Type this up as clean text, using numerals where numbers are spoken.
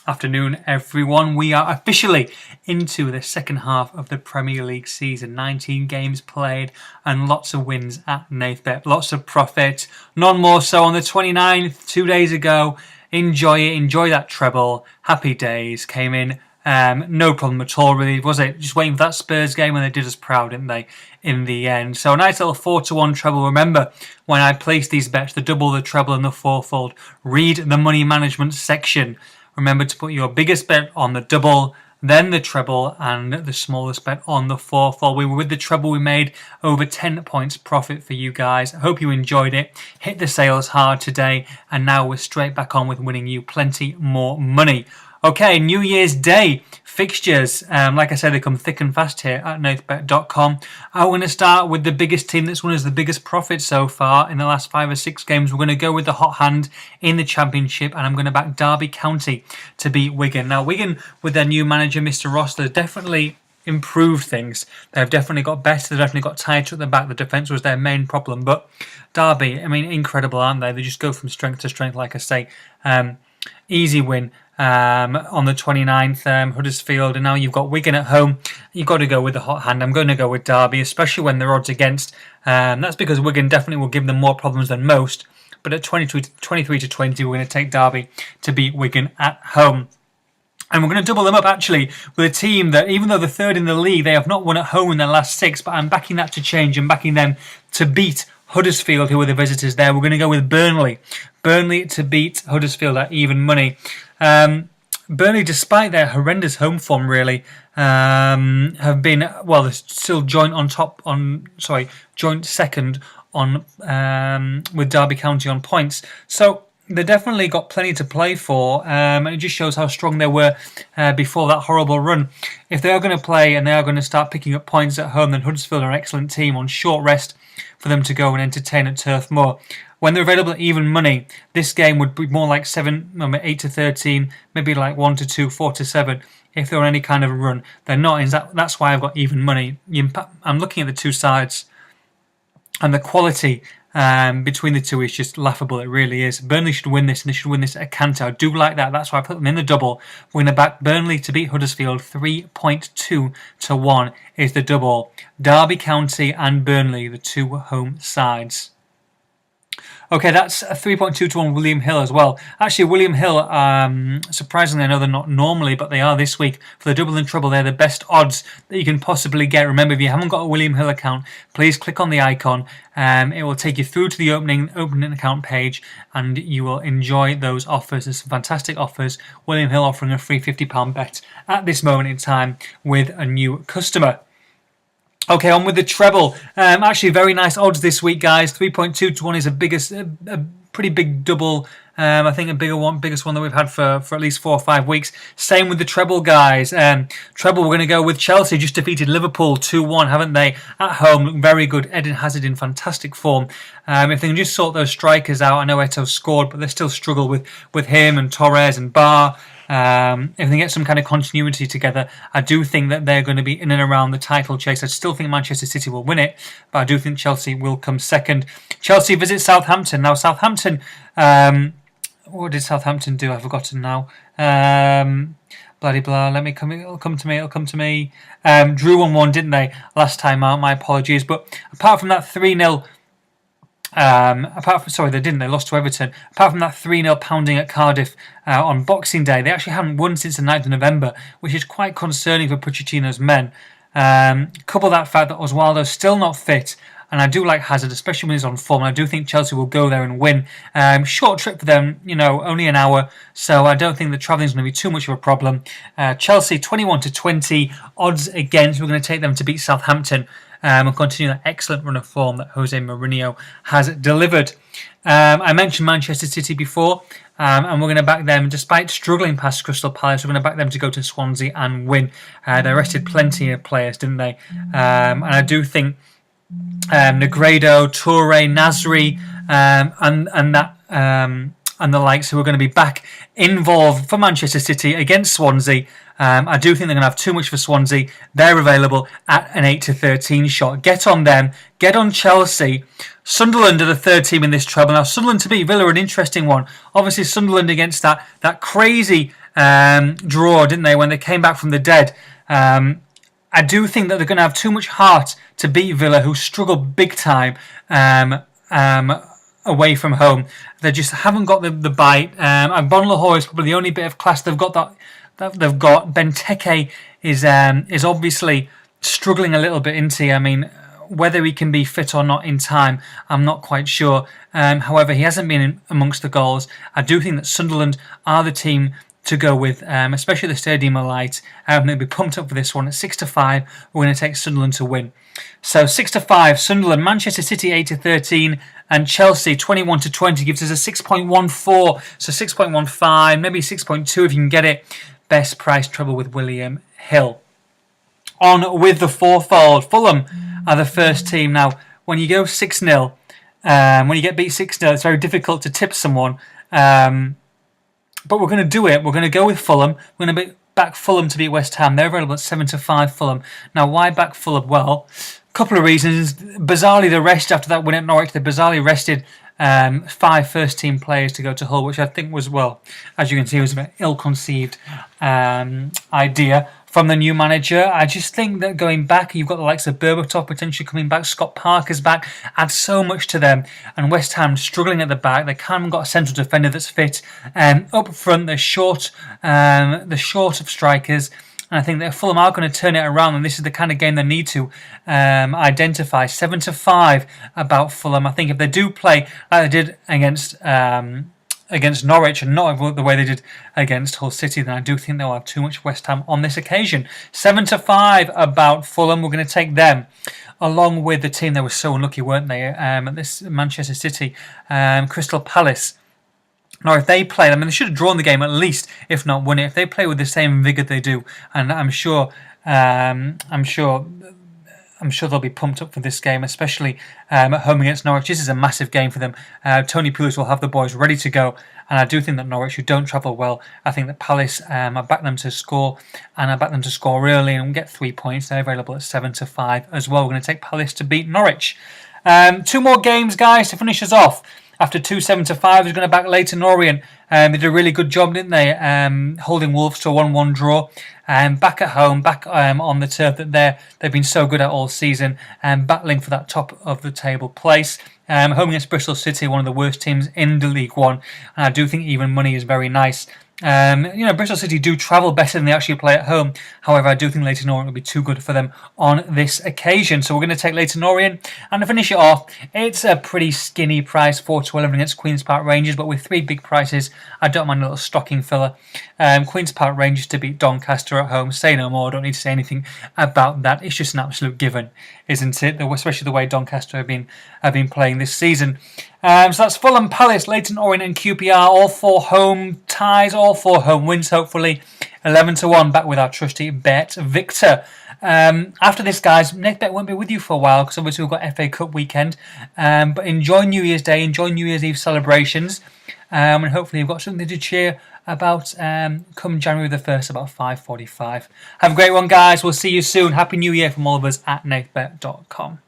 Afternoon, everyone. We are officially into the second half of the Premier League season. 19 games played and lots of wins at Nathbet. Lots of profit. None more so on the 29th, 2 days ago. Enjoy it. Enjoy that treble. Happy days. Came in. No problem at all, really, was it? Just waiting for that Spurs game when they did us proud, didn't they, in the end? So a nice little 4-1 treble. Remember, when I placed these bets, the double, the treble and the fourfold, read the money management section. Remember to put your biggest bet on the double, then the treble, and the smallest bet on the fourfold. We were with the treble. We made over 10 points profit for you guys. I hope you enjoyed it. Hit the sales hard today, and now we're straight back on with winning you plenty more money. Okay, New Year's Day fixtures. Like I said, they come thick and fast here at Nathbet.com. I'm going to start with the biggest team that's won us the biggest profit so far in the last 5 or 6 games. We're going to go with the hot hand in the Championship, and I'm going to back Derby County to beat Wigan. Now, Wigan, with their new manager, Mr. Ross, they've definitely improved things. They've definitely got better. They've definitely got tighter at the back. The defence was their main problem. But Derby, I mean, incredible, aren't they? They just go from strength to strength, like I say. Easy win. On the 29th, Huddersfield, and now you've got Wigan at home. You've got to go with the hot hand. I'm going to go with Derby, especially when they're odds against. That's because Wigan definitely will give them more problems than most. But at 23 to 20, we're going to take Derby to beat Wigan at home. And we're going to double them up, actually, with a team that, even though they're third in the league, they have not won at home in their last 6. But I'm backing that to change and backing them to beat Huddersfield, who are the visitors there. We're going to go with Burnley. Burnley to beat Huddersfield at even money. Burnley, despite their horrendous home form, really, have been, well, they're still joint second on with Derby County on points. So they definitely got plenty to play for, and it just shows how strong they were before that horrible run. If they are going to play and they are going to start picking up points at home, then Huddersfield are an excellent team on short rest for them to go and entertain at Turf Moor. When they're available at even money, this game would be more like 8 to 13, maybe like 1 to 2, 4 to 7. If they're on any kind of a run, they're not. That's why I've got even money. I'm looking at the two sides, and the quality between the two is just laughable. It really is. Burnley should win this, and they should win this at a canter. I do like that. That's why I put them in the double. We're going to back Burnley to beat Huddersfield. 3.2 to 1 is the double. Derby County and Burnley, the two home sides. Okay, that's a 3.2 to 1 William Hill as well. Actually, William Hill, surprisingly, I know they're not normally, but they are this week. For the double and treble, they're the best odds that you can possibly get. Remember, if you haven't got a William Hill account, please click on the icon. It will take you through to the opening account page, and you will enjoy those offers. There's some fantastic offers. William Hill offering a free £50 bet at this moment in time with a new customer. Okay, on with the treble. Actually, very nice odds this week, guys. 3.2 to 1 is a pretty big double. I think biggest one that we've had for at least 4 or 5 weeks. Same with the treble, guys. Treble, we're going to go with Chelsea. Just defeated Liverpool 2-1, haven't they? At home, look very good. Eden Hazard in fantastic form. If they can just sort those strikers out, I know Eto'o scored, but they still struggle with him and Torres and Barr. If they get some kind of continuity together, I do think that they're going to be in and around the title chase. I still think Manchester City will win it, but I do think Chelsea will come second. Chelsea visit Southampton. Now, Southampton, what did Southampton do? I've forgotten now. Bloody blah. It'll come to me. Drew 1-1, didn't they? Last time out. My apologies. But apart from that 3-0. They didn't. They lost to Everton. Apart from that 3-0 pounding at Cardiff on Boxing Day, they actually haven't won since the 9th of November, which is quite concerning for Pochettino's men. Couple that fact that Oswaldo's still not fit, and I do like Hazard, especially when he's on form. And I do think Chelsea will go there and win. Short trip for them, only an hour, so I don't think the travelling is going to be too much of a problem. Chelsea 21 to 20 odds against. We're going to take them to beat Southampton. And continue that excellent run of form that Jose Mourinho has delivered. I mentioned Manchester City before, and we're going to back them, despite struggling past Crystal Palace, we're going to back them to go to Swansea and win. They arrested plenty of players, didn't they? And I do think Negredo, Toure, Nasri, and the likes, who are going to be back involved for Manchester City against Swansea. I do think they're going to have too much for Swansea. They're available at an 8 to 13 shot. Get on them. Get on Chelsea. Sunderland are the third team in this treble. Now, Sunderland to beat Villa, an interesting one. Obviously, Sunderland against that crazy draw, didn't they, when they came back from the dead. I do think that they're going to have too much heart to beat Villa, who struggle big time away from home. They just haven't got the bite. And Bon Lahore is probably the only bit of class they've got that they've got. Benteke is obviously struggling a little bit, isn't he? I mean, whether he can be fit or not in time, I'm not quite sure. However, he hasn't been amongst the goals. I do think that Sunderland are the team to go with, especially the Stadium of Light. I'm going to be pumped up for this one. At 6-5, we're going to take Sunderland to win. So 6-5, Sunderland, Manchester City 8-13, and Chelsea 21-20 gives us a 6.14. So 6.15, maybe 6.2 if you can get it. Best price treble with William Hill. On with the fourfold. Fulham are the first team. Now, when you go 6-0, when you get beat 6-0, it's very difficult to tip someone. But we're going to do it. We're going to go with Fulham. We're going to back Fulham to beat West Ham. They're available at 7-5 Fulham. Now, why back Fulham? Well, a couple of reasons. Bizarrely, the rest after that win at Norwich, they bizarrely rested 5 first-team players to go to Hull, which I think was, well, as you can see, was an ill-conceived idea from the new manager. I just think that going back, you've got the likes of Berbatov potentially coming back, Scott Parker's back, adds so much to them. And West Ham struggling at the back. They haven't got a central defender that's fit. Up front, they're short of strikers. And I think that Fulham are going to turn it around, and this is the kind of game they need to identify. 7-5 about Fulham. I think if they do play like they did against Norwich and not the way they did against Hull City, then I do think they'll have too much West Ham on this occasion. 7-5 about Fulham. We're going to take them along with the team. They were so unlucky, weren't they, at this Manchester City, Crystal Palace. Now, if they play, I mean, they should have drawn the game at least, if not won it. If they play with the same vigour they do, and I'm sure they'll be pumped up for this game, especially at home against Norwich. This is a massive game for them. Tony Pulis will have the boys ready to go, and I do think that Norwich, who don't travel well, I think that Palace, I back them to score, and I back them to score early and get 3 points. They're available at 7-5 as well. We're going to take Palace to beat Norwich. 2 more games, guys, to finish us off. After 2 7-5, he's going to back Leyton Orient. They did a really good job, didn't they? Holding Wolves to a 1-1 draw. Back at home, back on the turf that they've been so good at all season, battling for that top of the table place. Home against Bristol City, one of the worst teams in the League One. And I do think even money is very nice. Bristol City do travel better than they actually play at home. However, I do think Leyton Orient will be too good for them on this occasion. So we're going to take Leyton Orient. And to finish it off, it's a pretty skinny price, 4-11 against Queen's Park Rangers. But with 3 big prices, I don't mind a little stocking filler. Queen's Park Rangers to beat Doncaster at home. Say no more. I don't need to say anything about that. It's just an absolute given, isn't it? Especially the way Doncaster have been playing this season. So that's Fulham, Palace, Leyton Orient and QPR. All 4 home ties, all 4 home wins, hopefully. 11-1 back with our trusty Bet Victor. After this, guys, Nathbet won't be with you for a while because obviously we've got FA Cup weekend. But enjoy New Year's Day, enjoy New Year's Eve celebrations. And hopefully you've got something to cheer about come January the 1st, about 5:45. Have a great one, guys. We'll see you soon. Happy New Year from all of us at nathbet.com.